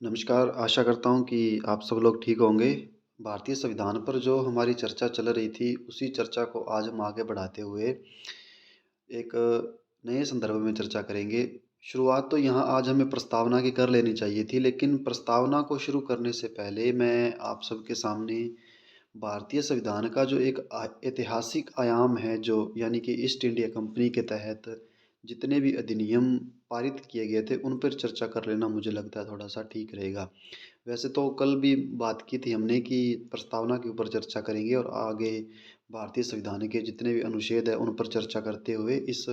नमस्कार, आशा करता हूँ कि आप सब लोग ठीक होंगे। भारतीय संविधान पर जो हमारी चर्चा चल रही थी, उसी चर्चा को आज हम आगे बढ़ाते हुए एक नए संदर्भ में चर्चा करेंगे। शुरुआत तो यहाँ आज हमें प्रस्तावना की कर लेनी चाहिए थी, लेकिन प्रस्तावना को शुरू करने से पहले मैं आप सबके सामने भारतीय संविधान का जो एक ऐतिहासिक आयाम है, जो यानी कि ईस्ट इंडिया कंपनी के तहत जितने भी अधिनियम पारित किए गए थे, उन पर चर्चा कर लेना मुझे लगता है थोड़ा-सा ठीक रहेगा। वैसे तो कल भी बात की थी हमने कि प्रस्तावना के ऊपर चर्चा करेंगे और आगे भारतीय संविधान के जितने भी अनुच्छेद हैं, उन पर चर्चा करते हुए इस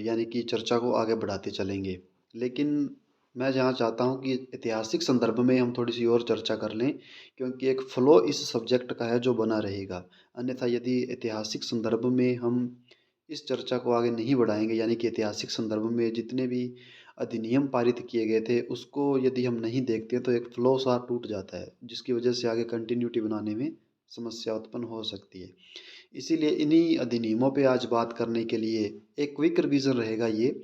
यानी कि चर्चा को आगे बढ़ाते चलेंगे। लेकिन मैं जहाँ चाहता हूँ कि ऐतिहासिक संदर्भ में हम थोड़ी-सी और चर्चा कर लें, क्योंकि एक फ़्लो इस सब्जेक्ट का है जो बना रहेगा। अन्यथा यदि ऐतिहासिक संदर्भ में हम इस चर्चा को आगे नहीं बढ़ाएँगे, यानी कि ऐतिहासिक संदर्भ में जितने भी अधिनियम पारित किए गए थे, उसको यदि हम नहीं देखते हैं, तो एक फ़्लो सा टूट जाता है, जिसकी वजह से आगे कंटिन्यूटी बनाने में समस्या उत्पन्न हो सकती है। इसीलिए इन्हीं अधिनियमों पे आज बात करने के लिए एक क्विक रिवीजन रहेगा ये।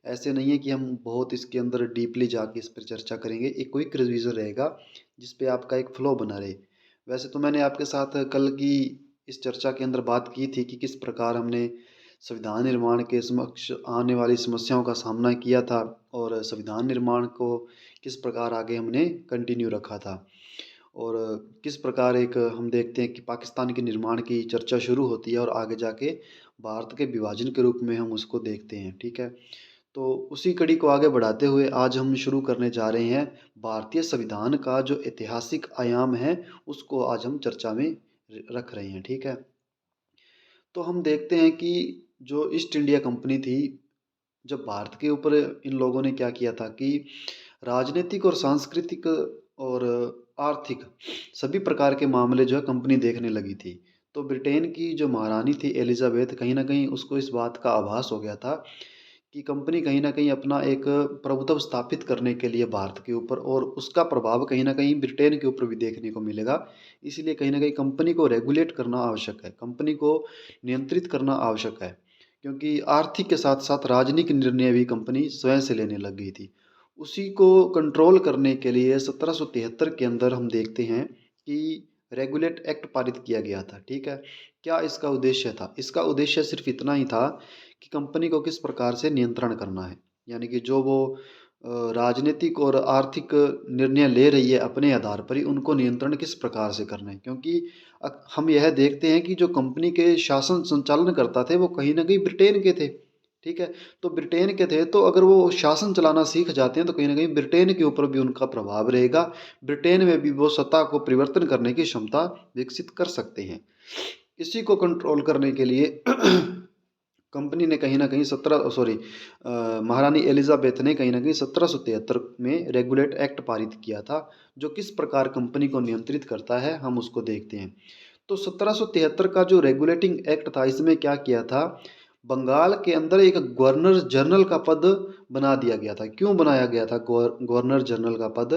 ऐसे नहीं है कि हम बहुत इसके अंदर डीपली जाके इस पर चर्चा करेंगे। एक क्विक रिवीजन रहेगा जिस पे आपका एक फ्लो बना रहे। वैसे तो मैंने आपके साथ कल की इस चर्चा के अंदर बात की थी कि किस प्रकार हमने संविधान निर्माण के समक्ष आने वाली समस्याओं का सामना किया था और संविधान निर्माण को किस प्रकार आगे हमने कंटिन्यू रखा था। और किस प्रकार एक हम देखते हैं कि पाकिस्तान के निर्माण की चर्चा शुरू होती है और आगे जाके भारत के विभाजन के रूप में हम उसको देखते हैं, ठीक है? तो उसी कड़ी को आगे बढ़ाते हुए आज हम शुरू करने जा रहे हैं भारतीय संविधान का जो ऐतिहासिक आयाम है, उसको आज हम चर्चा में रख रहे हैं, ठीक है? तो हम देखते हैं कि जो ईस्ट इंडिया कंपनी थी, जब भारत के ऊपर इन लोगों ने क्या किया था कि राजनीतिक और सांस्कृतिक और आर्थिक सभी प्रकार के मामले जो है कंपनी देखने लगी थी। तो ब्रिटेन की जो महारानी थी एलिज़ाबेथ, कहीं न कहीं उसको इस बात का आभास हो गया था कि कंपनी कहीं न कहीं अपना एक प्रभुत्व स्थापित करने के लिए भारत के ऊपर और उसका प्रभाव कहीं न कहीं ब्रिटेन के ऊपर भी देखने को मिलेगा। इसीलिए कहीं न कहीं कंपनी को रेगुलेट करना आवश्यक है, कंपनी को नियंत्रित करना आवश्यक है। क्योंकि आर्थिक के साथ-साथ राजनीतिक निर्णय भी कंपनी स्वयं से लेने लग गई थी। उसी को कंट्रोल करने के लिए 1773 के अंदर हम देखते हैं कि रेगुलेट एक्ट पारित किया गया था, ठीक है? क्या इसका उद्देश्य था? इसका उद्देश्य सिर्फ़ इतना ही था कि कंपनी को किस प्रकार से नियंत्रण करना है। यानी कि जो वो राजनीतिक और आर्थिक निर्णय ले रही है अपने आधार पर ही, उनको नियंत्रण किस प्रकार से करना है। क्योंकि हम यह देखते हैं कि जो कंपनी के शासन संचालन करता थे, वो कहीं न कहीं ब्रिटेन के थे, ठीक है? तो ब्रिटेन के थे, तो अगर वो शासन चलाना सीख जाते हैं, तो कहीं न कहीं ब्रिटेन के ऊपर भी उनका प्रभाव रहेगा। ब्रिटेन में भी वो सत्ता को परिवर्तन करने की क्षमता विकसित कर सकते हैं। इसी को कंट्रोल करने के लिए कंपनी ने कहीं न कहीं महारानी एलिज़ाबेथ ने कहीं न कहीं 1773 में रेगुलेट एक्ट पारित किया था, जो किस प्रकार कंपनी को नियंत्रित करता है, हम उसको देखते हैं। तो 1773 का जो रेगुलेटिंग एक्ट था, इसमें क्या किया था, बंगाल के अंदर एक गवर्नर जनरल का पद बना दिया गया था। क्यों बनाया गया था गवर्नर जनरल का पद?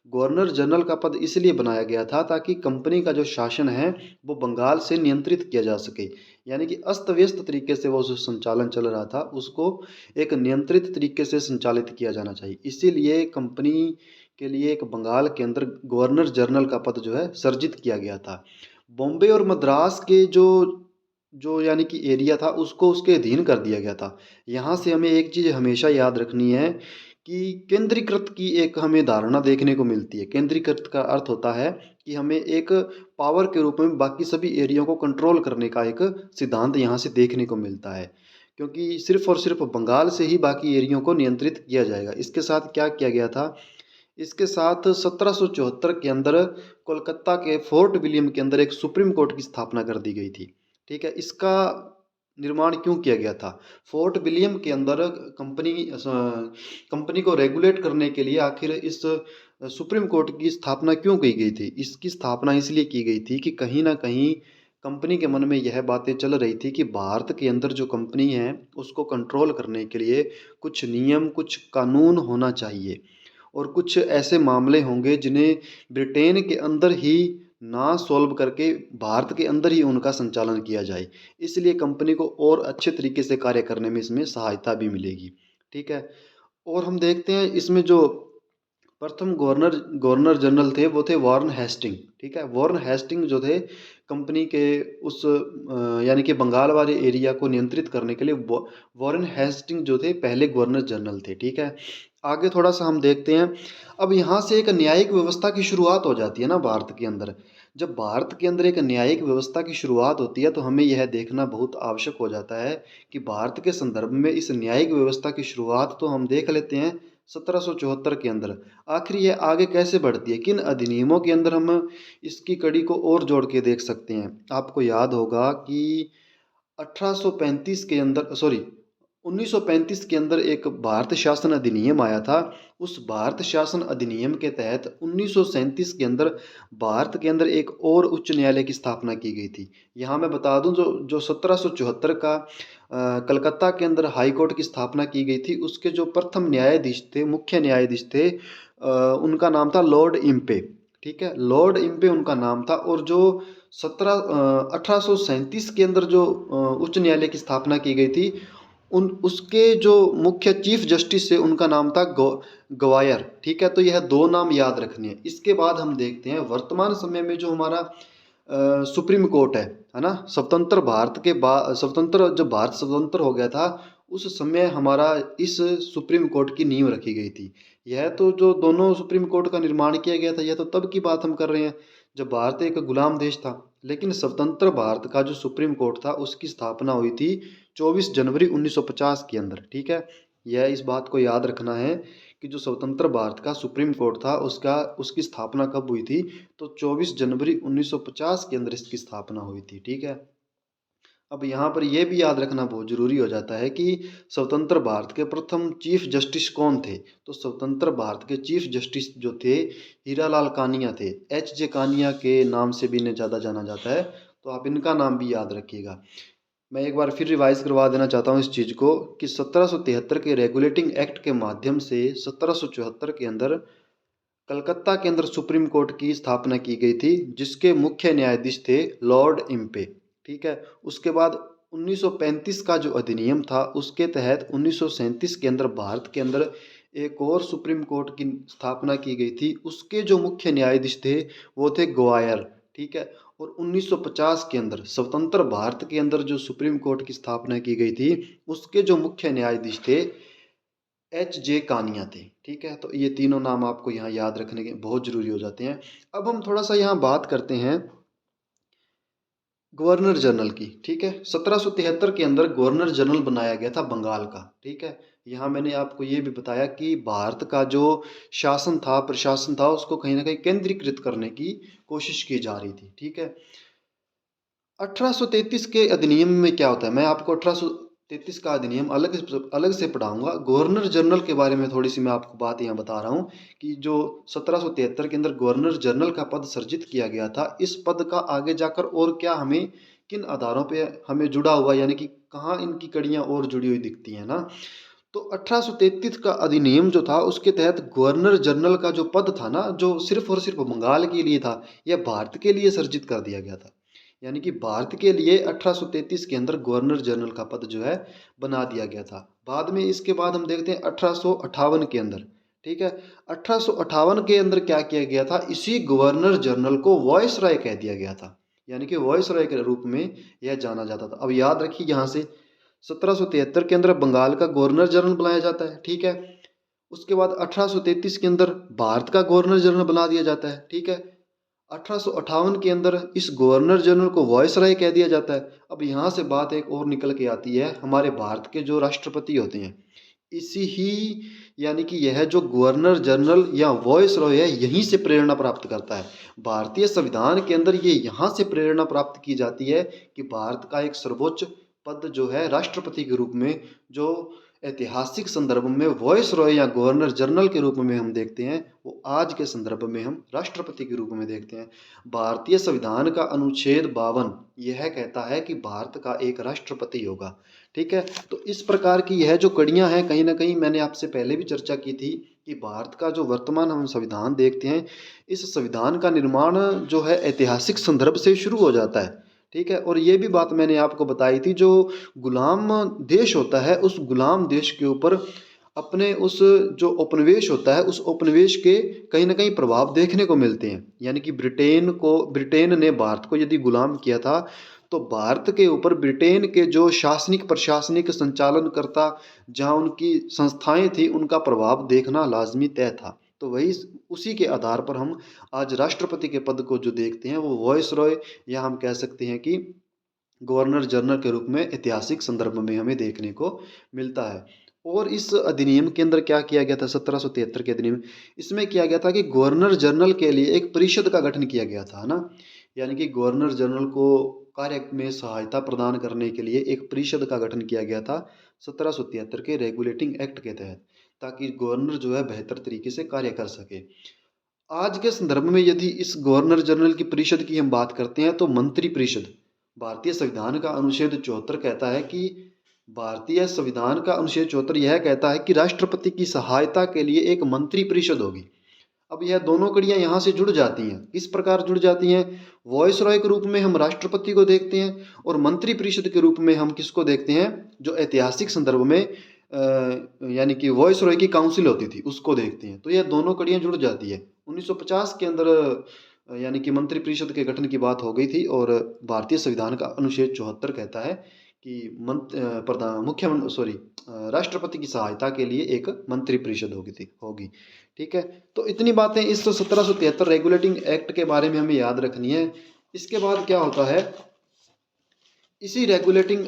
गवर्नर जनरल का पद इसलिए बनाया गया था ताकि कंपनी का जो शासन है, वो बंगाल से नियंत्रित किया जा सके। यानी कि अस्त-व्यस्त तरीके से वो जो संचालन चल रहा था, उसको एक नियंत्रित तरीके से संचालित किया जाना चाहिए। इसीलिए कंपनी के लिए एक बंगाल के अंदर गवर्नर जनरल का पद जो है सृजित किया गया था। बॉम्बे और मद्रास के जो जो यानी कि एरिया था, उसको उसके अधीन कर दिया गया था। यहाँ से हमें एक चीज़ हमेशा याद रखनी है कि केंद्रीकृत की एक हमें धारणा देखने को मिलती है। केंद्रीकृत का अर्थ होता है कि हमें एक पावर के रूप में बाकी सभी एरिया को कंट्रोल करने का एक सिद्धांत यहाँ से देखने को मिलता है। क्योंकि सिर्फ़ और सिर्फ़ बंगाल से ही बाकी एरियो को नियंत्रित किया जाएगा। इसके साथ क्या किया गया था, इसके साथ 1774 के अंदर कोलकाता के फोर्ट विलियम के अंदर एक सुप्रीम कोर्ट की स्थापना कर दी गई थी। ठीक है? इसका निर्माण क्यों किया गया था? फोर्ट विलियम के अंदर कंपनी को रेगुलेट करने के लिए आखिर इस सुप्रीम कोर्ट की स्थापना क्यों की गई थी? इसकी स्थापना इसलिए की गई थी कि कहीं न कहीं कंपनी के मन में यह बातें चल रही थी कि भारत के अंदर जो कंपनी है, उसको कंट्रोल करने के लिए कुछ नियम, कुछ कानून होना चाहिए। और कुछ ऐसे मामले होंगे जिन्हें ब्रिटेन के अंदर ही ना सॉल्व करके भारत के अंदर ही उनका संचालन किया जाए। इसलिए कंपनी को और अच्छे तरीके से कार्य करने में इसमें सहायता भी मिलेगी। ठीक है? और हम देखते हैं इसमें जो प्रथम गवर्नर गवर्नर जनरल थे वो थे वॉरेन हेस्टिंग। ठीक है, वॉरेन हेस्टिंग जो थे कंपनी के उस यानी कि बंगाल वाले एरिया को नियंत्रित करने के लिए वॉरेन हेस्टिंग जो थे पहले गवर्नर जनरल थे। ठीक है, आगे थोड़ा सा हम देखते हैं। अब यहाँ से एक न्यायिक व्यवस्था की शुरुआत हो जाती है ना भारत के अंदर। जब भारत के अंदर एक न्यायिक व्यवस्था की शुरुआत होती है तो हमें यह देखना बहुत आवश्यक हो जाता है कि भारत के संदर्भ में इस न्यायिक व्यवस्था की शुरुआत तो हम देख लेते हैं 1774 के अंदर। आखिर यह आगे कैसे बढ़ती है, किन अधिनियमों के अंदर हम इसकी कड़ी को और जोड़ के देख सकते हैं। आपको याद होगा कि 1835 के अंदर, सॉरी, 1935 के अंदर एक भारत शासन अधिनियम आया था। उस भारत शासन अधिनियम के तहत 1937 के अंदर भारत के अंदर एक और उच्च न्यायालय की स्थापना की गई थी। यहाँ मैं बता दूं, जो जो 1774 का कलकत्ता के अंदर हाई कोर्ट की स्थापना की गई थी, उसके जो प्रथम न्यायाधीश थे, मुख्य न्यायाधीश थे, उनका नाम था लॉर्ड इम्पे। ठीक है, लॉर्ड इम्पे उनका नाम था। और जो 1837 के अंदर जो उच्च न्यायालय की स्थापना की गई थी, उन उसके जो मुख्य चीफ जस्टिस है उनका नाम था गवायर। ठीक है, तो यह दो नाम याद रखने हैं। इसके बाद हम देखते हैं वर्तमान समय में जो हमारा सुप्रीम कोर्ट है ना। स्वतंत्र भारत के बाद, स्वतंत्र जब भारत स्वतंत्र हो गया था उस समय हमारा इस सुप्रीम कोर्ट की नींव रखी गई थी। यह तो जो दोनों सुप्रीम कोर्ट का निर्माण किया गया था, यह तो तब की बात हम कर रहे हैं जब भारत एक गुलाम देश था। लेकिन स्वतंत्र भारत का जो सुप्रीम कोर्ट था उसकी स्थापना हुई थी 24 जनवरी 1950 के अंदर। ठीक है, यह इस बात को याद रखना है कि जो स्वतंत्र भारत का सुप्रीम कोर्ट था उसकी स्थापना कब हुई थी, तो 24 जनवरी 1950 के अंदर इसकी स्थापना हुई थी। ठीक है, अब यहाँ पर यह भी याद रखना बहुत जरूरी हो जाता है कि स्वतंत्र भारत के प्रथम चीफ जस्टिस कौन थे। तो स्वतंत्र भारत के चीफ जस्टिस जो थे हीरालाल कानिया थे। एच जे कानिया के नाम से भी इन्हें ज़्यादा जाना जाता है, तो आप इनका नाम भी याद रखिएगा। मैं एक बार फिर रिवाइज करवा देना चाहता हूँ इस चीज़ को कि 1773 के रेगुलेटिंग एक्ट के माध्यम से 1774 के अंदर कलकत्ता के अंदर सुप्रीम कोर्ट की स्थापना की गई थी, जिसके मुख्य न्यायाधीश थे लॉर्ड इम्पे। ठीक है, उसके बाद 1935 का जो अधिनियम था उसके तहत 1937 के अंदर भारत के अंदर एक और सुप्रीम कोर्ट की स्थापना की गई थी। उसके जो मुख्य न्यायाधीश थे वो थे ग्वायर। ठीक है, और 1950 के अंदर स्वतंत्र भारत के अंदर जो सुप्रीम कोर्ट की स्थापना की गई थी उसके जो मुख्य न्यायाधीश थे एच जे कानिया थे। ठीक है, तो ये तीनों नाम आपको यहाँ याद रखने के बहुत जरूरी हो जाते हैं। अब हम थोड़ा सा यहाँ बात करते हैं गवर्नर जनरल की। ठीक है, 1773 के अंदर गवर्नर जनरल बनाया गया था बंगाल का। ठीक है, यहाँ मैंने आपको ये भी बताया कि भारत का जो शासन था, प्रशासन था, उसको कहीं ना कहीं केंद्रीकृत करने की कोशिश की जा रही थी। ठीक है, 1833 के अधिनियम में क्या होता है, मैं आपको 1833 का अधिनियम अलग से पढ़ाऊंगा। गवर्नर जनरल के बारे में थोड़ी सी मैं आपको बात यहाँ बता रहा हूँ कि जो 1773 के अंदर गवर्नर जनरल का पद सृजित किया गया था, इस पद का आगे जाकर और क्या हमें किन आधारों पे हमें जुड़ा हुआ, यानी कि कहाँ इनकी कड़ियाँ और जुड़ी हुई दिखती हैं ना। तो 1833 का अधिनियम जो था उसके तहत गवर्नर जनरल का जो पद था ना, जो सिर्फ और सिर्फ बंगाल के लिए था, यह भारत के लिए सृजित कर दिया गया था। यानी कि भारत के लिए 1833 के अंदर गवर्नर जनरल का पद जो है बना दिया गया था। बाद में इसके बाद हम देखते हैं 1858 के अंदर। ठीक है, 1858 के अंदर क्या किया गया था, इसी गवर्नर जनरल को वॉइस रॉय कह दिया गया था। यानी कि वॉइस रॉय के रूप में यह जाना जाता था। अब याद रखिए, यहाँ से 1773 के अंदर बंगाल का गवर्नर जनरल बनाया जाता है। ठीक है, उसके बाद 1833 के अंदर भारत का गवर्नर जनरल बना दिया जाता है। ठीक है, 1858 के अंदर इस गवर्नर जनरल को वॉइसराय कह दिया जाता है। अब यहाँ से बात एक और निकल के आती है, हमारे भारत के जो राष्ट्रपति होते हैं, इसी ही यानी कि यह जो गवर्नर जनरल या वॉइसरॉय है, यहीं से प्रेरणा प्राप्त करता है। भारतीय संविधान के अंदर ये यहाँ से प्रेरणा प्राप्त की जाती है कि भारत का एक सर्वोच्च पद जो है राष्ट्रपति के रूप में, जो ऐतिहासिक संदर्भ में वॉइस रॉय या गवर्नर जनरल के रूप में हम देखते हैं, वो आज के संदर्भ में हम राष्ट्रपति के रूप में देखते हैं। भारतीय संविधान का अनुच्छेद 52 यह कहता है कि भारत का एक राष्ट्रपति होगा। ठीक है, तो इस प्रकार की यह जो कड़ियां हैं, कहीं ना कहीं मैंने आपसे पहले भी चर्चा की थी कि भारत का जो वर्तमान हम संविधान देखते हैं, इस संविधान का निर्माण जो है ऐतिहासिक संदर्भ से शुरू हो जाता है। ठीक है, और ये भी बात मैंने आपको बताई थी, जो गुलाम देश होता है उस गुलाम देश के ऊपर अपने उस जो उपनिवेश होता है, उस उपनिवेश के कहीं न कहीं प्रभाव देखने को मिलते हैं। यानी कि ब्रिटेन ने भारत को यदि गुलाम किया था, तो भारत के ऊपर ब्रिटेन के जो शासनिक, प्रशासनिक, संचालनकर्ता, जहाँ उनकी संस्थाएँ थी, उनका प्रभाव देखना लाज़मी तय था। तो वही उसी के आधार पर हम आज राष्ट्रपति के पद को जो देखते हैं, वो वायसरॉय, या हम कह सकते हैं कि गवर्नर जनरल के रूप में ऐतिहासिक संदर्भ में हमें देखने को मिलता है। और इस अधिनियम के अंदर क्या किया गया था, 1773 के अधिनियम, इसमें किया गया था कि गवर्नर जनरल के लिए एक परिषद का गठन किया गया था, है ना। यानी कि गवर्नर जनरल को कार्य में सहायता प्रदान करने के लिए एक परिषद का गठन किया गया था 1773 के रेगुलेटिंग एक्ट के तहत, ताकि गवर्नर जो है बेहतर तरीके से कार्य कर सके। आज के संदर्भ में यदि इस गवर्नर जनरल की परिषद की हम बात करते हैं, तो मंत्री परिषद, भारतीय संविधान का अनुच्छेद 74 कहता है कि भारतीय संविधान का अनुच्छेद 74 यह कहता है कि राष्ट्रपति की सहायता के लिए एक मंत्री परिषद होगी। अब यह दोनों कड़ियां यहाँ से जुड़ जाती हैं। किस प्रकार जुड़ जाती हैं? वॉइसरॉय के रूप में हम राष्ट्रपति को देखते हैं, और मंत्री परिषद के रूप में हम किसको देखते हैं? जो ऐतिहासिक संदर्भ में यानी कि वॉइसरॉय की काउंसिल होती थी, उसको देखते हैं। तो यह दोनों कड़ियां जुड़ जाती है। 1950 के अंदर यानी कि मंत्रिपरिषद के गठन की बात हो गई थी, और भारतीय संविधान का अनुच्छेद 74 कहता है कि राष्ट्रपति की सहायता के लिए एक मंत्रिपरिषद होगी। ठीक है, तो इतनी बातें इस 1773 रेगुलेटिंग एक्ट के बारे में हमें याद रखनी है। इसके बाद क्या होता है, इसी रेगुलेटिंग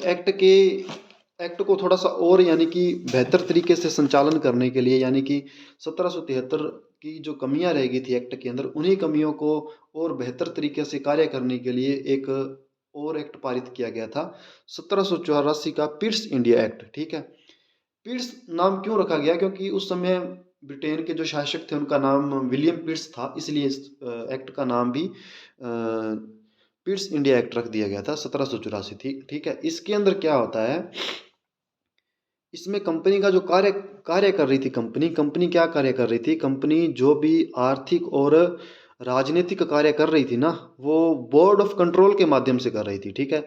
एक्ट को थोड़ा सा और यानी कि बेहतर तरीके से संचालन करने के लिए, यानी कि 1773 की जो कमियां रह गई थी एक्ट के अंदर, उन्हीं कमियों को और बेहतर तरीके से कार्य करने के लिए एक और एक्ट पारित किया गया था, 1784 का पिट्स इंडिया एक्ट। ठीक है, पिट्स नाम क्यों रखा गया? क्योंकि उस समय ब्रिटेन के जो शासक थे, उनका नाम विलियम पिट्स था, इसलिए इस एक्ट का नाम भी पिट्स इंडिया एक्ट रख दिया गया था, 1784 थी। ठीक है, इसके अंदर क्या होता है, इसमें कंपनी का जो कार्य कर रही थी, कंपनी क्या कार्य कर रही थी, कंपनी जो भी आर्थिक और राजनीतिक कार्य कर रही थी ना, वो बोर्ड ऑफ कंट्रोल के माध्यम से कर रही थी। ठीक है,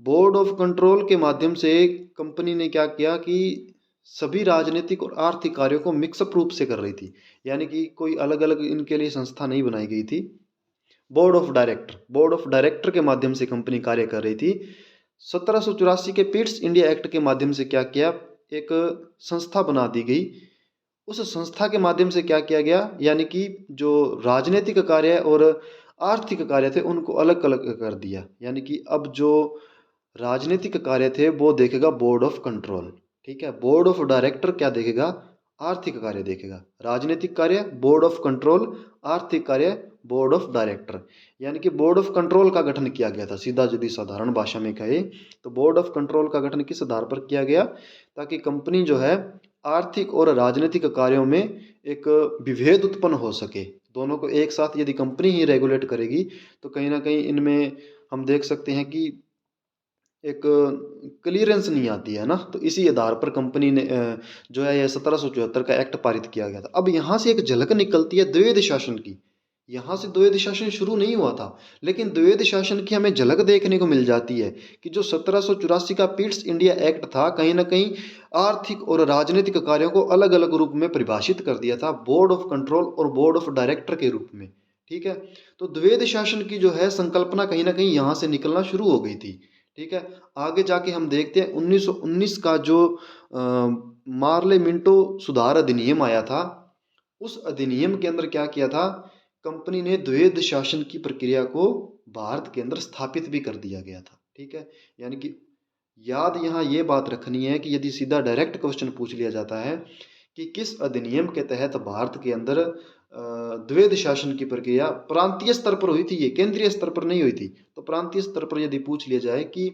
बोर्ड ऑफ कंट्रोल के माध्यम से कंपनी ने क्या किया कि सभी राजनीतिक और आर्थिक कार्यों को मिक्सअप रूप से कर रही थी। यानी कि कोई अलग अलग इनके लिए संस्था नहीं बनाई गई थी। बोर्ड ऑफ डायरेक्टर के माध्यम से कंपनी कार्य कर रही थी। 1784 के पिट्स इंडिया एक्ट के माध्यम से क्या किया, एक संस्था बना दी गई। उस संस्था के माध्यम से क्या किया गया, यानी कि जो राजनीतिक कार्य और आर्थिक कार्य थे, उनको अलग अलग कर दिया। यानी कि अब जो राजनीतिक कार्य थे वो देखेगा बोर्ड ऑफ कंट्रोल। ठीक है, बोर्ड ऑफ डायरेक्टर क्या देखेगा, आर्थिक कार्य देखेगा। राजनीतिक कार्य बोर्ड ऑफ कंट्रोल, आर्थिक कार्य बोर्ड ऑफ डायरेक्टर। यानी कि बोर्ड ऑफ कंट्रोल का गठन किया गया था। सीधा यदि साधारण भाषा में कहे तो बोर्ड ऑफ कंट्रोल का गठन किस आधार पर किया गया, ताकि कंपनी जो है आर्थिक और राजनीतिक कार्यों में एक विभेद उत्पन्न हो सके। दोनों को एक साथ यदि कंपनी ही रेगुलेट करेगी, तो कहीं ना कहीं इनमें हम देख सकते हैं कि एक क्लियरेंस नहीं आती है ना। तो इसी आधार पर कंपनी ने जो है यह 1774 का एक्ट पारित किया गया था। अब यहाँ से एक झलक निकलती है द्वैध शासन की। यहाँ से द्वैध शासन शुरू नहीं हुआ था, लेकिन द्वैध शासन की हमें झलक देखने को मिल जाती है कि जो 1784 का पिट्स इंडिया एक्ट था, कहीं ना कहीं आर्थिक और राजनीतिक कार्यों को अलग अलग रूप में परिभाषित कर दिया था, बोर्ड ऑफ कंट्रोल और बोर्ड ऑफ डायरेक्टर के रूप में। ठीक है, तो द्वैध शासन की जो है संकल्पना कहीं ना कहीं यहाँ से निकलना शुरू हो गई थी। ठीक है, आगे जाके हम देखते हैं 1919 का जो मार्ले मिंटो सुधार अधिनियम आया था। उस अधिनियम के अंदर क्या किया था, कंपनी ने द्वैध शासन की प्रक्रिया को भारत के अंदर स्थापित भी कर दिया गया था। ठीक है, यानी कि याद यहाँ ये बात रखनी है कि यदि सीधा डायरेक्ट क्वेश्चन पूछ लिया जाता है कि किस अधिनियम के तहत भारत के अंदर द्वैध शासन की प्रक्रिया प्रांतीय स्तर पर हुई थी, ये केंद्रीय स्तर पर नहीं हुई थी, तो प्रांतीय स्तर पर यदि पूछ लिया जाए कि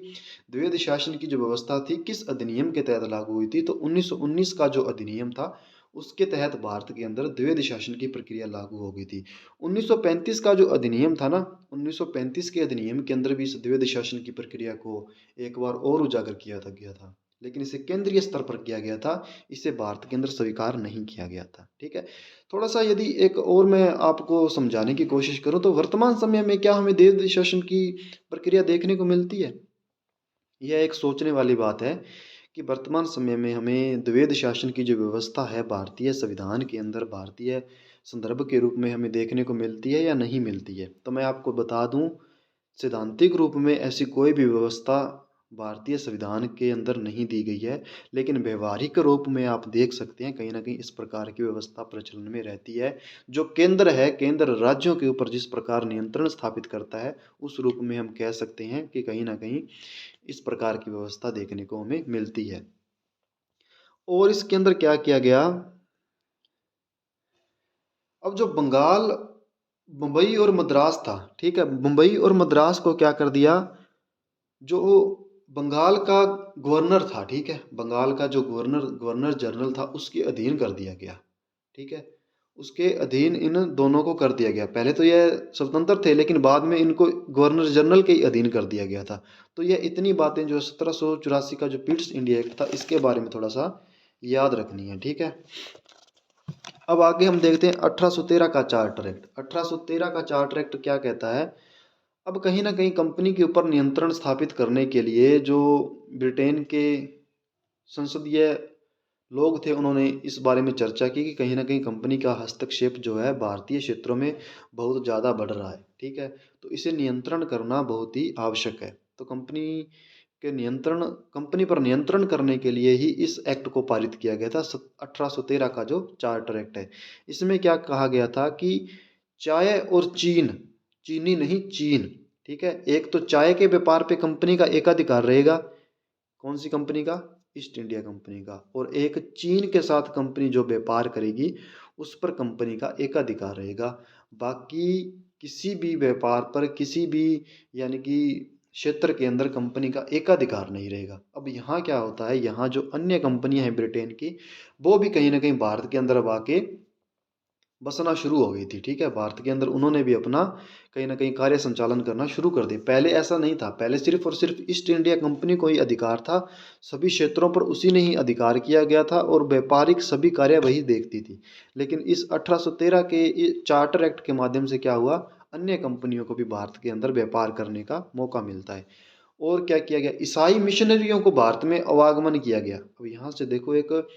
द्वैध शासन की जो व्यवस्था थी किस अधिनियम के तहत लागू हुई थी, तो 1919 का जो अधिनियम था उसके तहत भारत के अंदर द्वैध शासन की प्रक्रिया लागू हो गई थी। 1935 का जो अधिनियम था ना, 1935 के अधिनियम के अंदर भी इस द्वैध शासन की प्रक्रिया को एक बार और उजागर किया गया था, लेकिन इसे केंद्रीय स्तर पर किया गया था, इसे भारत के अंदर स्वीकार नहीं किया गया था। ठीक है, थोड़ा सा यदि एक और मैं आपको समझाने की कोशिश करूं, तो वर्तमान समय में क्या हमें द्वैध शासन की प्रक्रिया देखने को मिलती है? यह एक सोचने वाली बात है कि वर्तमान समय में हमें द्वैध शासन की जो व्यवस्था है भारतीय संविधान के अंदर, भारतीय संदर्भ के रूप में हमें देखने को मिलती है या नहीं मिलती है। तो मैं आपको बता दूं, सैद्धांतिक रूप में ऐसी कोई भी व्यवस्था भारतीय संविधान के अंदर नहीं दी गई है, लेकिन व्यवहारिक रूप में आप देख सकते हैं कहीं न कहीं इस प्रकार की व्यवस्था प्रचलन में रहती है। जो केंद्र है, केंद्र राज्यों के ऊपर जिस प्रकार नियंत्रण स्थापित करता है, उस रूप में हम कह सकते हैं कि कहीं न कहीं इस प्रकार की व्यवस्था देखने को हमें मिलती है। और इसके अंदर क्या किया गया, अब जो बंगाल, मुंबई और मद्रास था, ठीक है? मुंबई और मद्रास को क्या कर दिया, जो बंगाल का गवर्नर था, ठीक है? बंगाल का जो गवर्नर गवर्नर जनरल था, उसके अधीन कर दिया गया, ठीक है? उसके अधीन इन दोनों को कर दिया गया। पहले तो यह स्वतंत्र थे, लेकिन बाद में इनको गवर्नर जनरल के ही अधीन कर दिया गया था। तो यह इतनी बातें जो 1784 का जो पिट्स इंडिया एक्ट था, इसके बारे में थोड़ा सा याद रखनी है, ठीक है? अब आगे हम देखते हैं 1813 का चार्टर एक्ट। 1813 का चार्टर एक्ट क्या कहता है, अब कहीं न कहीं कंपनी के ऊपर नियंत्रण स्थापित करने के लिए जो ब्रिटेन के संसदीय लोग थे, उन्होंने इस बारे में चर्चा की कि कहीं न कहीं कंपनी का हस्तक्षेप जो है भारतीय क्षेत्रों में बहुत ज़्यादा बढ़ रहा है, ठीक है? तो इसे नियंत्रण करना बहुत ही आवश्यक है। तो कंपनी पर नियंत्रण करने के लिए ही इस एक्ट को पारित किया गया था, 1813 का जो चार्टर एक्ट है। इसमें क्या कहा गया था कि चाय और चीनी नहीं चीन, ठीक है? एक तो चाय के व्यापार पे कंपनी का एकाधिकार रहेगा, कौन सी कंपनी का? ईस्ट इंडिया कंपनी का। और एक चीन के साथ कंपनी जो व्यापार करेगी, उस पर कंपनी का एकाधिकार रहेगा। बाकी किसी भी व्यापार पर, किसी भी यानी कि क्षेत्र के अंदर कंपनी का एकाधिकार नहीं रहेगा। अब यहाँ क्या होता है, यहाँ जो अन्य कंपनियां हैं ब्रिटेन की, वो भी कहीं न कहीं भारत के अंदर अब आके बसना शुरू हो गई थी, ठीक है? भारत के अंदर उन्होंने भी अपना कहीं न कहीं कार्य संचालन करना शुरू कर दिया। पहले ऐसा नहीं था, पहले सिर्फ़ और सिर्फ़ ईस्ट इंडिया कंपनी को ही अधिकार था, सभी क्षेत्रों पर उसी ने ही अधिकार किया गया था और व्यापारिक सभी कार्य वही देखती थी। लेकिन इस 1813 के चार्टर एक्ट के माध्यम से क्या हुआ, अन्य कंपनियों को भी भारत के अंदर व्यापार करने का मौका मिलता है। और क्या किया गया, ईसाई मिशनरियों को भारत में अवागमन किया गया। अब यहाँ से देखो, एक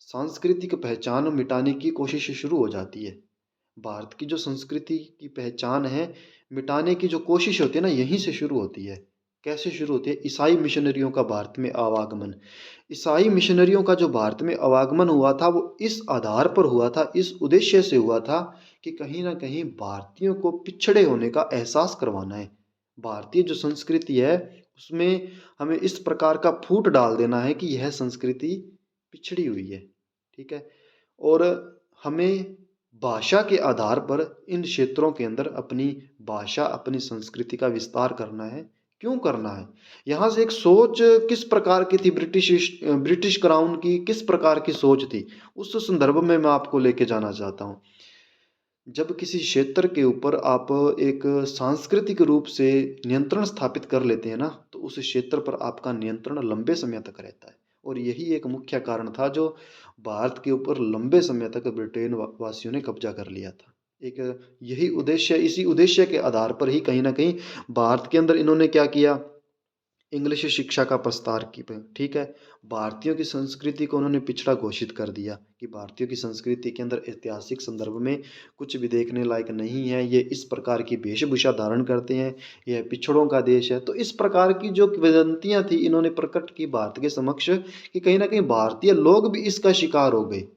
सांस्कृतिक पहचान मिटाने की कोशिश शुरू हो जाती है। भारत की जो संस्कृति की पहचान है, मिटाने की जो कोशिश होती है ना, यहीं से शुरू होती है। कैसे शुरू होती है? ईसाई मिशनरियों का भारत में आवागमन। ईसाई मिशनरियों का जो भारत में आवागमन हुआ था, वो इस आधार पर हुआ था, इस उद्देश्य से हुआ था कि कहीं न कहीं भारतीयों को पिछड़े होने का एहसास करवाना है। भारतीय जो संस्कृति है, उसमें हमें इस प्रकार का फूट डाल देना है कि यह संस्कृति पिछड़ी हुई है, ठीक है? और हमें भाषा के आधार पर इन क्षेत्रों के अंदर अपनी भाषा, अपनी संस्कृति का विस्तार करना है। क्यों करना है? यहाँ से एक सोच किस प्रकार की थी, ब्रिटिश क्राउन की किस प्रकार की सोच थी, उस संदर्भ में मैं आपको लेके जाना चाहता हूँ। जब किसी क्षेत्र के ऊपर आप एक सांस्कृतिक रूप से नियंत्रण स्थापित कर लेते हैं ना, तो उस क्षेत्र पर आपका नियंत्रण लंबे समय तक रहता है। और यही एक मुख्य कारण था जो भारत के ऊपर लंबे समय तक ब्रिटेन वासियों ने कब्जा कर लिया था। एक यही उद्देश्य, इसी उद्देश्य के आधार पर ही कहीं न कहीं भारत के अंदर इन्होंने क्या किया, इंग्लिश शिक्षा का प्रसार की, ठीक है? भारतीयों की संस्कृति को उन्होंने पिछड़ा घोषित कर दिया कि भारतीयों की संस्कृति के अंदर ऐतिहासिक संदर्भ में कुछ भी देखने लायक नहीं है, ये इस प्रकार की वेशभूषा धारण करते हैं, यह पिछड़ों का देश है। तो इस प्रकार की जो किंवदंतियाँ थी, इन्होंने प्रकट की भारत के समक्ष कि कहीं न कहीं भारतीय लोग भी इसका शिकार हो गए,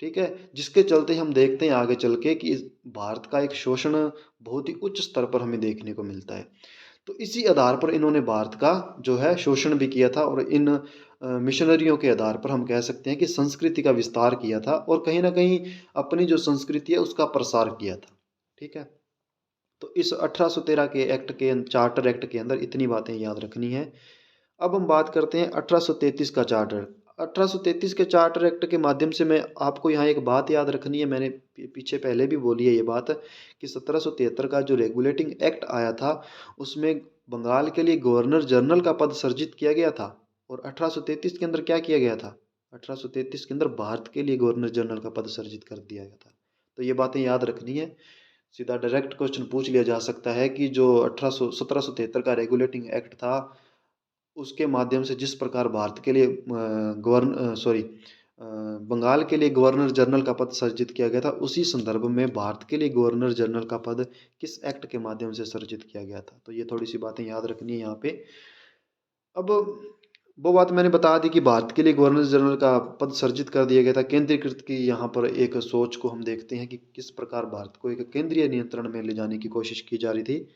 ठीक है? जिसके चलते हम देखते हैं आगे चल के कि इस भारत का एक शोषण बहुत ही उच्च स्तर पर हमें देखने को मिलता है। तो इसी आधार पर इन्होंने भारत का जो है शोषण भी किया था और इन मिशनरियों के आधार पर हम कह सकते हैं कि संस्कृति का विस्तार किया था और कहीं न कहीं अपनी जो संस्कृति है उसका प्रसार किया था। ठीक है? तो इस 1813 के एक्ट के चार्टर एक्ट के अंदर इतनी बातें याद रखनी है। अब हम बात करते हैं 1833 का चार्टर। 1833 के चार्टर एक्ट के माध्यम से मैं आपको यहाँ एक बात याद रखनी है, मैंने पीछे पहले भी बोली है ये बात कि 1773 का जो रेगुलेटिंग एक्ट आया था, उसमें बंगाल के लिए गवर्नर जनरल का पद सृजित किया गया था। और 1833 के अंदर क्या किया गया था? 1833 के अंदर भारत के लिए गवर्नर जनरल का पद सृजित कर दिया गया था। तो ये बातें याद रखनी है। सीधा डायरेक्ट क्वेश्चन पूछ लिया जा सकता है कि जो 1773 का रेगुलेटिंग एक्ट था, उसके माध्यम से जिस प्रकार भारत के लिए बंगाल के लिए गवर्नर जनरल का पद सृजित किया गया था, उसी संदर्भ में भारत के लिए गवर्नर जनरल का पद किस एक्ट के माध्यम से सृजित किया गया था। तो ये थोड़ी सी बातें याद रखनी है यहाँ पे। अब वो बात मैंने बता दी कि भारत के लिए गवर्नर जनरल का पद सृजित कर दिया गया था, केंद्रीकृत की यहाँ पर एक सोच को हम देखते हैं कि किस प्रकार भारत को एक केंद्रीय नियंत्रण में ले जाने की कोशिश की जा रही थी।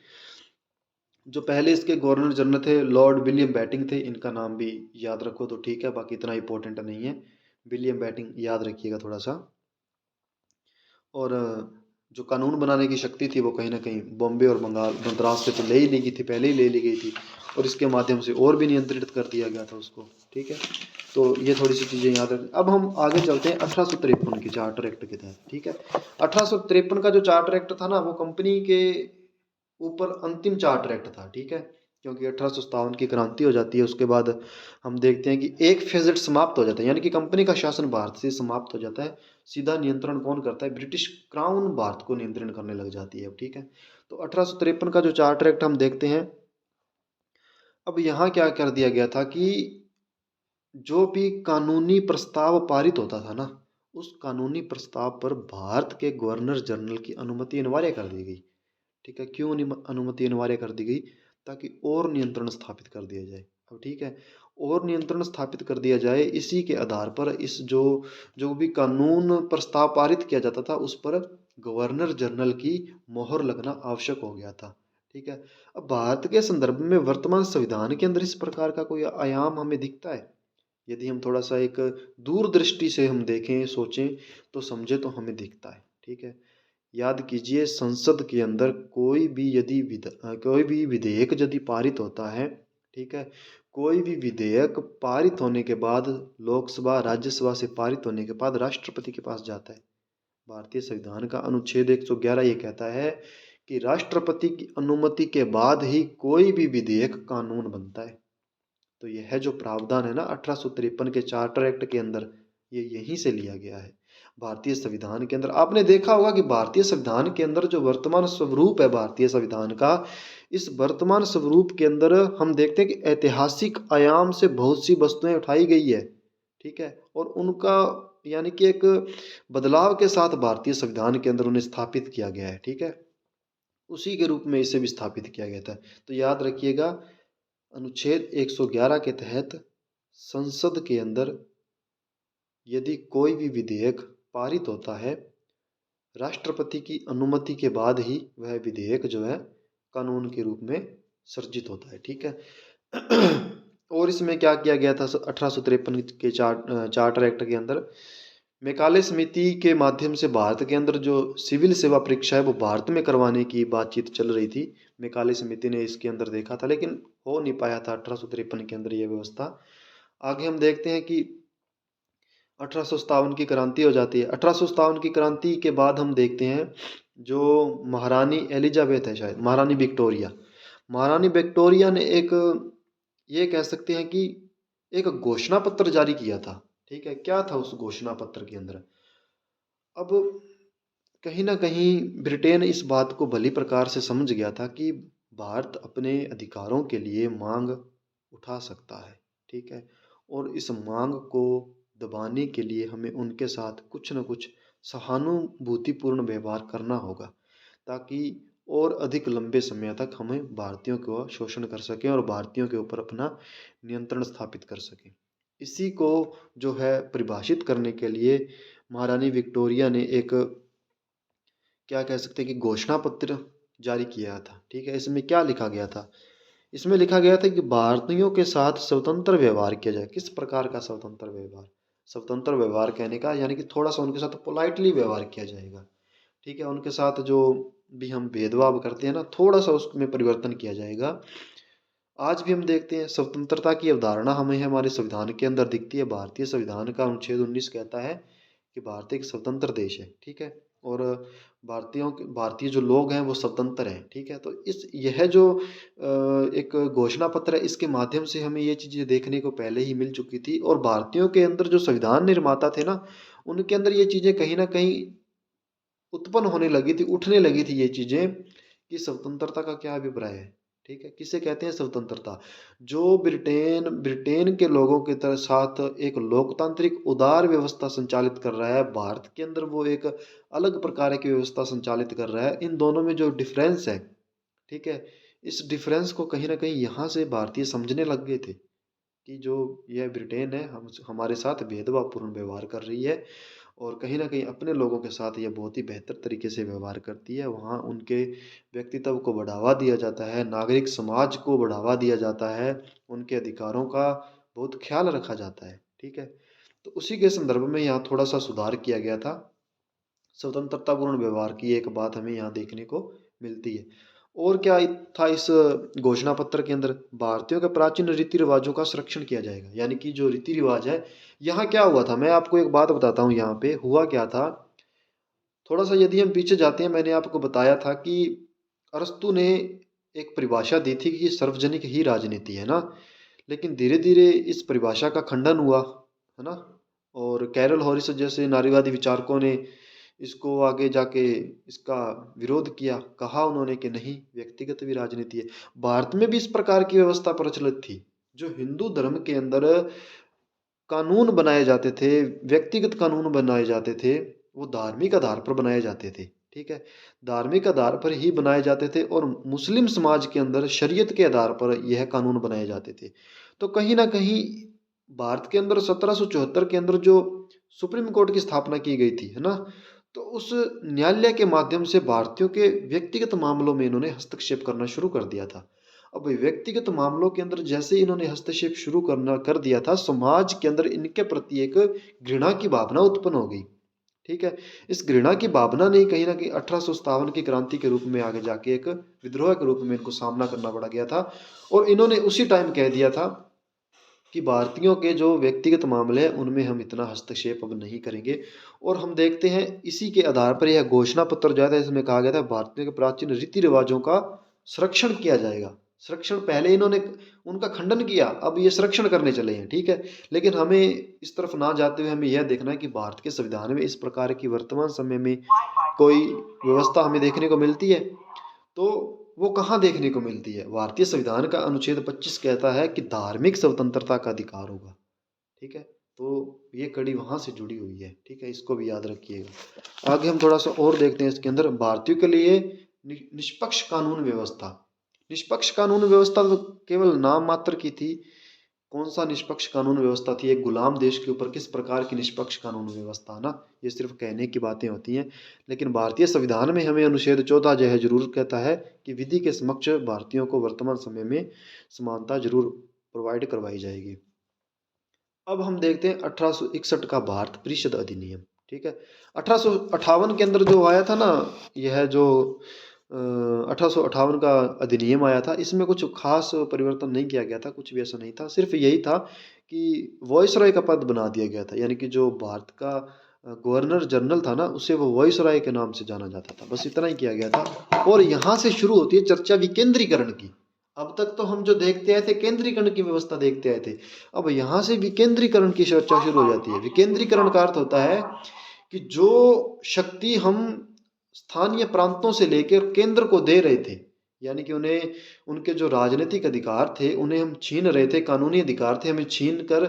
जो पहले इसके गवर्नर जनरल थे लॉर्ड विलियम बैटिंग थे, इनका नाम भी याद रखो तो ठीक है, बाकी इतना इंपॉर्टेंट नहीं है। विलियम बैटिंग याद रखिएगा थोड़ा सा। और जो कानून बनाने की शक्ति थी वो कहीं ना कहीं बॉम्बे और बंगाल मद्रास से तो ले ही ली गई थी, पहले ही ले ली गई थी, और इसके माध्यम से और भी नियंत्रित कर दिया गया था उसको। ठीक है, तो ये थोड़ी सी चीज़ें याद रखें। अब हम आगे चलते हैं 1853 की चार्टर एक्ट के तहत। ठीक है, 1853 का जो चार्टर एक्ट था ना, वो कंपनी के ऊपर अंतिम चार्टर एक्ट था। ठीक है, क्योंकि 1857 की क्रांति हो जाती है, उसके बाद हम देखते हैं कि एक फेजेट समाप्त हो जाता है, यानी कि कंपनी का शासन भारत से समाप्त हो जाता है। सीधा नियंत्रण कौन करता है? ब्रिटिश क्राउन भारत को नियंत्रण करने लग जाती है अब। ठीक है, तो 1853 का जो चार्टर एक्ट हम देखते हैं। अब यहाँ क्या कर दिया गया था कि जो भी कानूनी प्रस्ताव पारित होता था ना, उस कानूनी प्रस्ताव पर भारत के गवर्नर जनरल की अनुमति अनिवार्य कर दी गई। ठीक है, क्यों अनुमति अनिवार्य कर दी गई? ताकि और नियंत्रण स्थापित कर दिया जाए। अब ठीक है, और नियंत्रण स्थापित कर दिया जाए, इसी के आधार पर इस जो जो भी कानून प्रस्ताव पारित किया जाता था उस पर गवर्नर जनरल की मोहर लगना आवश्यक हो गया था। ठीक है, अब भारत के संदर्भ में वर्तमान संविधान के अंदर इस प्रकार का कोई आयाम हमें दिखता है? यदि हम थोड़ा सा एक दूरदृष्टि से हम देखें, सोचें तो समझे तो हमें दिखता है। ठीक है, याद कीजिए, संसद के अंदर कोई भी विधेयक यदि पारित होता है, ठीक है, कोई भी विधेयक पारित होने के बाद लोकसभा राज्यसभा से पारित होने के बाद राष्ट्रपति के पास जाता है। भारतीय संविधान का अनुच्छेद 111 ये कहता है कि राष्ट्रपति की अनुमति के बाद ही कोई भी विधेयक कानून बनता है। तो यह जो प्रावधान है ना 1853 के चार्टर एक्ट के अंदर, ये यहीं से लिया गया है। भारतीय संविधान के अंदर आपने देखा होगा कि भारतीय संविधान के अंदर जो वर्तमान स्वरूप है भारतीय संविधान का, इस वर्तमान स्वरूप के अंदर हम देखते हैं कि ऐतिहासिक आयाम से बहुत सी वस्तुएं उठाई गई है। ठीक है, और उनका यानी कि एक बदलाव के साथ भारतीय संविधान के अंदर उन्हें स्थापित किया गया है। ठीक है, उसी के रूप में इसे भी स्थापित किया गया था। तो याद रखिएगा, अनुच्छेद 111 के तहत संसद के अंदर यदि कोई भी विधेयक पारित होता है, राष्ट्रपति की अनुमति के बाद ही वह विधेयक जो है कानून के रूप में सृजित होता है। ठीक है, और इसमें क्या किया गया था 1853 के चार्टर एक्ट के अंदर? मेकाले समिति के माध्यम से भारत के अंदर जो सिविल सेवा परीक्षा है वो भारत में करवाने की बातचीत चल रही थी। मेकाले समिति ने इसके अंदर देखा था, लेकिन हो नहीं पाया था 1853 के अंदर यह व्यवस्था। आगे हम देखते हैं कि 1857 की क्रांति हो जाती है। 1857 की क्रांति के बाद हम देखते हैं जो महारानी एलिजाबेथ है, शायद महारानी विक्टोरिया, महारानी विक्टोरिया ने एक, ये कह सकते हैं कि एक घोषणा पत्र जारी किया था। ठीक है, क्या था उस घोषणा पत्र के अंदर? अब कहीं ना कहीं ब्रिटेन इस बात को भली प्रकार से समझ गया था कि भारत अपने अधिकारों के लिए मांग उठा सकता है। ठीक है, और इस मांग को दबाने के लिए हमें उनके साथ कुछ न कुछ सहानुभूतिपूर्ण व्यवहार करना होगा, ताकि और अधिक लंबे समय तक हमें भारतीयों को शोषण कर सकें और भारतीयों के ऊपर अपना नियंत्रण स्थापित कर सकें। इसी को जो है परिभाषित करने के लिए महारानी विक्टोरिया ने एक, क्या कह सकते हैं कि घोषणा पत्र जारी किया था। ठीक है, इसमें क्या लिखा गया था? इसमें लिखा गया था कि भारतीयों के साथ स्वतंत्र व्यवहार किया जाए। किस प्रकार का स्वतंत्र व्यवहार? स्वतंत्र व्यवहार कहने का यानी कि थोड़ा सा उनके साथ पोलाइटली व्यवहार किया जाएगा। ठीक है, उनके साथ जो भी हम भेदभाव करते हैं ना, थोड़ा सा उसमें परिवर्तन किया जाएगा। आज भी हम देखते हैं स्वतंत्रता की अवधारणा हमें हमारे संविधान के अंदर दिखती है। भारतीय संविधान का अनुच्छेद 19 कहता है कि भारत एक स्वतंत्र देश है। ठीक है, और भारतीय जो लोग हैं वो स्वतंत्र हैं। ठीक है, तो यह जो एक घोषणा पत्र है, इसके माध्यम से हमें ये चीज़ें देखने को पहले ही मिल चुकी थी, और भारतीयों के अंदर जो संविधान निर्माता थे ना, उनके अंदर ये चीज़ें कहीं ना कहीं उत्पन्न होने लगी थी, उठने लगी थी ये चीज़ें कि स्वतंत्रता का क्या अभिप्राय है। ठीक है, किसे कहते हैं स्वतंत्रता? जो ब्रिटेन ब्रिटेन के लोगों के तरह साथ एक लोकतांत्रिक उदार व्यवस्था संचालित कर रहा है, भारत के अंदर वो एक अलग प्रकार की व्यवस्था संचालित कर रहा है। इन दोनों में जो डिफरेंस है, ठीक है, इस डिफरेंस को कहीं न कहीं यहाँ से भारतीय समझने लग गए थे कि जो यह ब्रिटेन है हम हमारे साथ भेदभावपूर्ण व्यवहार कर रही है और कहीं न कहीं अपने लोगों के साथ ये बहुत ही बेहतर तरीके से व्यवहार करती है। वहाँ उनके व्यक्तित्व को बढ़ावा दिया जाता है, नागरिक समाज को बढ़ावा दिया जाता है, उनके अधिकारों का बहुत ख़्याल रखा जाता है, ठीक है? तो उसी के संदर्भ में यहाँ थोड़ा-सा सुधार किया गया था। स्वतंत्रतापूर्ण व्यवहार की एक बात हमें यहाँ देखने को मिलती है। और क्या था इस घोषणा पत्र के अंदर? भारतीयों के प्राचीन रीति रिवाजों का संरक्षण किया जाएगा। यानी कि जो रीति रिवाज है, यहाँ क्या हुआ था, मैं आपको एक बात बताता हूँ। यहाँ पे हुआ क्या था, थोड़ा सा यदि हम पीछे जाते हैं, मैंने आपको बताया था कि अरस्तु ने एक परिभाषा दी थी कि सार्वजनिक ही राजनीति है ना, लेकिन धीरे धीरे इस परिभाषा का खंडन हुआ, है ना, और कैरल हॉरिस जैसे नारीवादी विचारकों ने इसको आगे जाके इसका विरोध किया। कहा उन्होंने कि नहीं, व्यक्तिगत भी राजनीति है। भारत में भी इस प्रकार की व्यवस्था प्रचलित थी। जो हिंदू धर्म के अंदर कानून बनाए जाते थे, व्यक्तिगत कानून बनाए जाते थे, वो धार्मिक आधार पर बनाए जाते थे, ठीक है? धार्मिक आधार पर ही बनाए जाते थे और मुस्लिम समाज के अंदर शरीयत के आधार पर यह कानून बनाए जाते थे। तो कहीं न कहीं भारत के अंदर 1774 के अंदर जो सुप्रीम कोर्ट की स्थापना की गई थी, है ना? तो उस न्यायालय के माध्यम से भारतीयों के व्यक्तिगत मामलों में इन्होंने हस्तक्षेप करना शुरू कर दिया था। अब व्यक्तिगत मामलों के अंदर जैसे ही इन्होंने हस्तक्षेप शुरू करना कर दिया था, समाज के अंदर इनके प्रति एक घृणा की भावना उत्पन्न हो गई, ठीक है? इस घृणा की भावना ने कहीं न कहीं 1857 की क्रांति के रूप में आगे जाके एक विद्रोह के रूप में इनको सामना करना पड़ गया था और इन्होंने उसी टाइम कह दिया था कि भारतीयों के जो व्यक्तिगत मामले हैं, उनमें हम इतना हस्तक्षेप अब नहीं करेंगे। और हम देखते हैं इसी के आधार पर यह घोषणा पत्र जो है, इसमें कहा गया था भारतीयों के प्राचीन रीति रिवाजों का संरक्षण किया जाएगा। संरक्षण, पहले इन्होंने उनका खंडन किया, अब ये संरक्षण करने चले हैं, ठीक है? लेकिन हमें इस तरफ ना जाते हुए हमें यह देखना है कि भारत के संविधान में इस प्रकार की वर्तमान समय में कोई व्यवस्था हमें देखने को मिलती है, तो वो कहाँ देखने को मिलती है? भारतीय संविधान का अनुच्छेद 25 कहता है कि धार्मिक स्वतंत्रता का अधिकार होगा, ठीक है? तो ये कड़ी वहाँ से जुड़ी हुई है, ठीक है? इसको भी याद रखिएगा। आगे हम थोड़ा-सा और देखते हैं इसके अंदर भारतीयों के लिए निष्पक्ष कानून व्यवस्था। निष्पक्ष कानून व्यवस्था तो केवल नाम मात्र की थी। कौन-सा निष्पक्ष कानून व्यवस्था थी? एक गुलाम देश के ऊपर किस प्रकार की निष्पक्ष कानून व्यवस्था, ना? ये सिर्फ़ कहने की बातें होती हैं। लेकिन भारतीय संविधान में हमें अनुच्छेद 14 जो है ज़रूर कहता है कि विधि के समक्ष भारतीयों को वर्तमान समय में समानता ज़रूर प्रोवाइड करवाई जाएगी। अब हम देखते हैं 1861 का भारत परिषद अधिनियम, ठीक है? 1858 के अंदर जो आया था ना, यह जो 1858 का अधिनियम आया था, इसमें कुछ ख़ास परिवर्तन नहीं किया गया था, कुछ भी ऐसा नहीं था। सिर्फ़ यही था कि वॉइसरॉय का पद बना दिया गया था, यानी कि जो भारत का गवर्नर जनरल था ना, उसे वो वॉइसरॉय के नाम से जाना जाता था। बस इतना ही किया गया था और यहाँ से शुरू होती है चर्चा विकेंद्रीकरण की। अब तक तो हम जो देखते आए थे, केंद्रीकरण की व्यवस्था देखते आए थे। अब यहाँ से विकेंद्रीकरण की चर्चा शुरू हो जाती है। विकेंद्रीकरण का अर्थ होता है कि जो शक्ति हम स्थानीय प्रांतों से लेकर केंद्र को दे रहे थे, यानी कि उन्हें उनके जो राजनीतिक अधिकार थे, उन्हें हम छीन रहे थे, कानूनी अधिकार थे, हमें छीन कर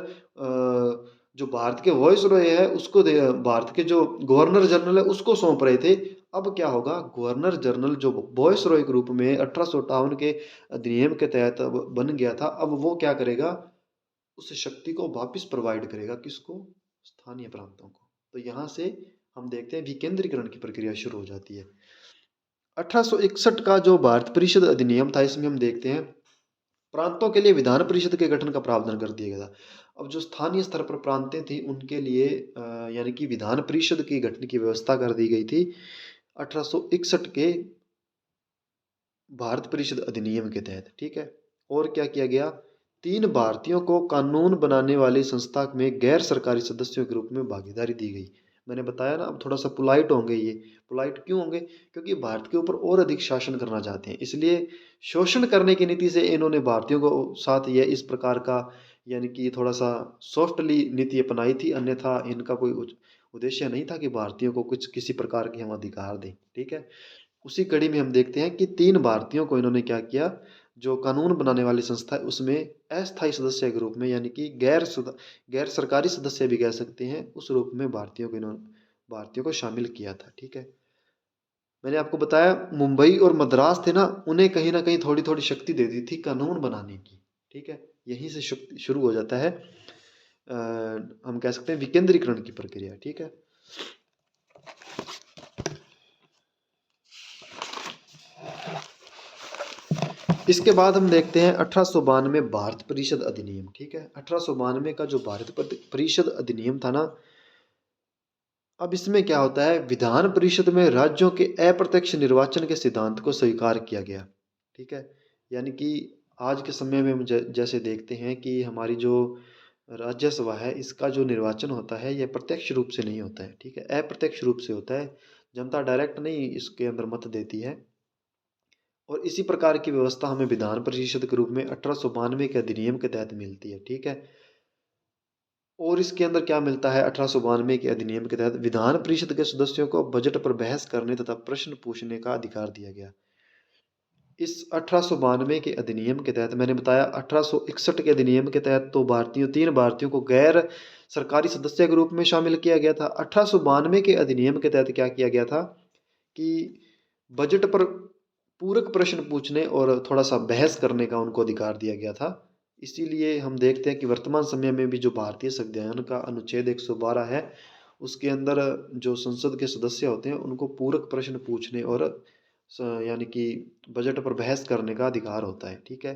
जो भारत के वॉइसरॉय है उसको दे, भारत के जो गवर्नर जनरल है उसको सौंप रहे थे। अब क्या होगा, गवर्नर जनरल जो वॉइसरॉय के रूप में 1858 के अधिनियम के तहत अब बन गया था, अब वो क्या करेगा, उस शक्ति को वापस प्रोवाइड करेगा, किसको? स्थानीय प्रांतों को। तो यहाँ से हम देखते हैं विकेंद्रीकरण की प्रक्रिया शुरू हो जाती है। 1861 का जो भारत परिषद अधिनियम था, इसमें हम देखते हैं प्रांतों के लिए विधान परिषद के गठन का प्रावधान कर दिया गया था। अब जो स्थानीय स्तर पर प्रांतें थी, उनके लिए यानी कि विधान परिषद के गठन की व्यवस्था कर दी गई थी 1861 के भारत परिषद अधिनियम के तहत, ठीक है? और क्या किया गया, 3 भारतीयों को कानून बनाने वाली संस्था में गैर सरकारी सदस्यों के रूप में भागीदारी दी गई। मैंने बताया ना, अब थोड़ा-सा पोलाइट होंगे ये। पोलाइट क्यों होंगे? क्योंकि भारत के ऊपर और अधिक शासन करना चाहते हैं। इसलिए शोषण करने की नीति से इन्होंने भारतीयों को साथ ये इस प्रकार का, यानी कि थोड़ा-सा सॉफ्टली नीति अपनाई थी, अन्यथा इनका कोई उद्देश्य नहीं था कि भारतीयों को कुछ किसी प्रकार के हम अधिकार दें, ठीक है? उसी कड़ी में हम देखते हैं कि 3 भारतीयों को इन्होंने क्या किया, जो कानून बनाने वाली संस्था है उसमें अस्थायी सदस्य के रूप में, यानी कि गैर सरकारी सदस्य भी कह सकते हैं, उस रूप में भारतीयों को शामिल किया था। ठीक है, मैंने आपको बताया मुंबई और मद्रास थे ना, उन्हें कहीं ना कहीं थोड़ी थोड़ी शक्ति दे दी थी कानून बनाने की। ठीक है, यहीं से शक्ति शुरू हो जाता है, हम कह सकते हैं विकेंद्रीकरण की प्रक्रिया। ठीक है, इसके बाद हम देखते हैं 1892 भारत परिषद अधिनियम। ठीक है, 1892 का जो भारत परिषद अधिनियम था ना, अब इसमें क्या होता है, विधान परिषद में राज्यों के अप्रत्यक्ष निर्वाचन के सिद्धांत को स्वीकार किया गया। ठीक है, यानी कि आज के समय में हम जैसे देखते हैं कि हमारी जो राज्यसभा है, इसका जो निर्वाचन होता है यह प्रत्यक्ष रूप से नहीं होता है। ठीक है, अप्रत्यक्ष रूप से होता है, जनता डायरेक्ट नहीं इसके अंदर मत देती है। और इसी प्रकार की व्यवस्था हमें विधान परिषद के रूप में 1892 के अधिनियम के तहत मिलती है। ठीक है, और इसके अंदर क्या मिलता है, 1892 के अधिनियम के तहत विधान परिषद के सदस्यों को बजट पर बहस करने तथा प्रश्न पूछने का अधिकार दिया गया। इस 1892 के अधिनियम के तहत मैंने बताया, 1861 के अधिनियम के तहत तो तीन भारतीयों को गैर सरकारी सदस्य के रूप में शामिल किया गया था। 1892 के अधिनियम के तहत क्या किया गया था कि बजट पर पूरक प्रश्न पूछने और थोड़ा सा बहस करने का उनको अधिकार दिया गया था। इसीलिए हम देखते हैं कि वर्तमान समय में भी जो भारतीय संविधान का अनुच्छेद 112 है, उसके अंदर जो संसद के सदस्य होते हैं उनको पूरक प्रश्न पूछने और यानी कि बजट पर बहस करने का अधिकार होता है। ठीक है,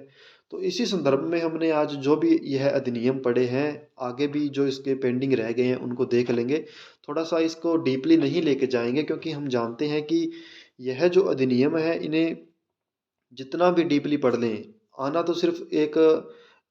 तो इसी संदर्भ में हमने आज जो भी यह अधिनियम पढ़े हैं, आगे भी जो इसके पेंडिंग रह गए हैं उनको देख लेंगे। थोड़ा सा इसको डीपली नहीं लेके जाएंगे, क्योंकि हम जानते हैं कि यह जो अधिनियम है, इन्हें जितना भी डीपली पढ़ लें, आना तो सिर्फ एक,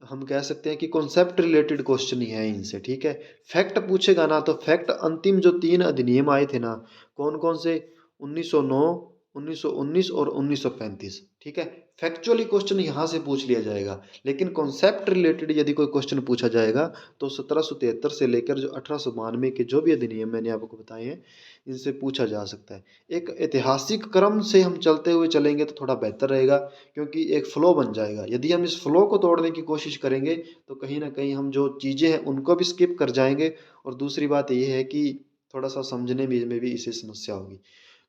हम कह सकते हैं कि कॉन्सेप्ट रिलेटेड क्वेश्चन ही है इनसे। ठीक है, फैक्ट पूछेगा ना तो फैक्ट, अंतिम जो 3 अधिनियम आए थे ना, कौन कौन से, 1909, 1919 और 1935। ठीक है, फैक्चुअली क्वेश्चन यहाँ से पूछ लिया जाएगा, लेकिन कॉन्सेप्ट रिलेटेड यदि कोई क्वेश्चन पूछा जाएगा तो 1773 से लेकर जो 1892 के जो भी अधिनियम मैंने आपको बताए हैं, इनसे पूछा जा सकता है। एक ऐतिहासिक क्रम से हम चलते हुए चलेंगे तो थोड़ा बेहतर रहेगा, क्योंकि एक फ्लो बन जाएगा। यदि हम इस फ्लो को तोड़ने की कोशिश करेंगे तो कहीं ना कहीं हम जो चीज़ें हैं उनको भी स्किप कर जाएंगे, और दूसरी बात ये है कि थोड़ा सा समझने में भी इससे समस्या होगी।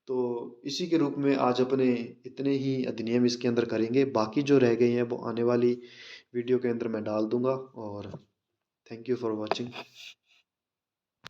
तो इसी के रूप में आज अपने इतने ही अधिनियम इसके अंदर करेंगे, बाकी जो रह गए हैं वो आने वाली वीडियो के अंदर मैं डाल दूंगा। और थैंक यू फॉर वॉचिंग।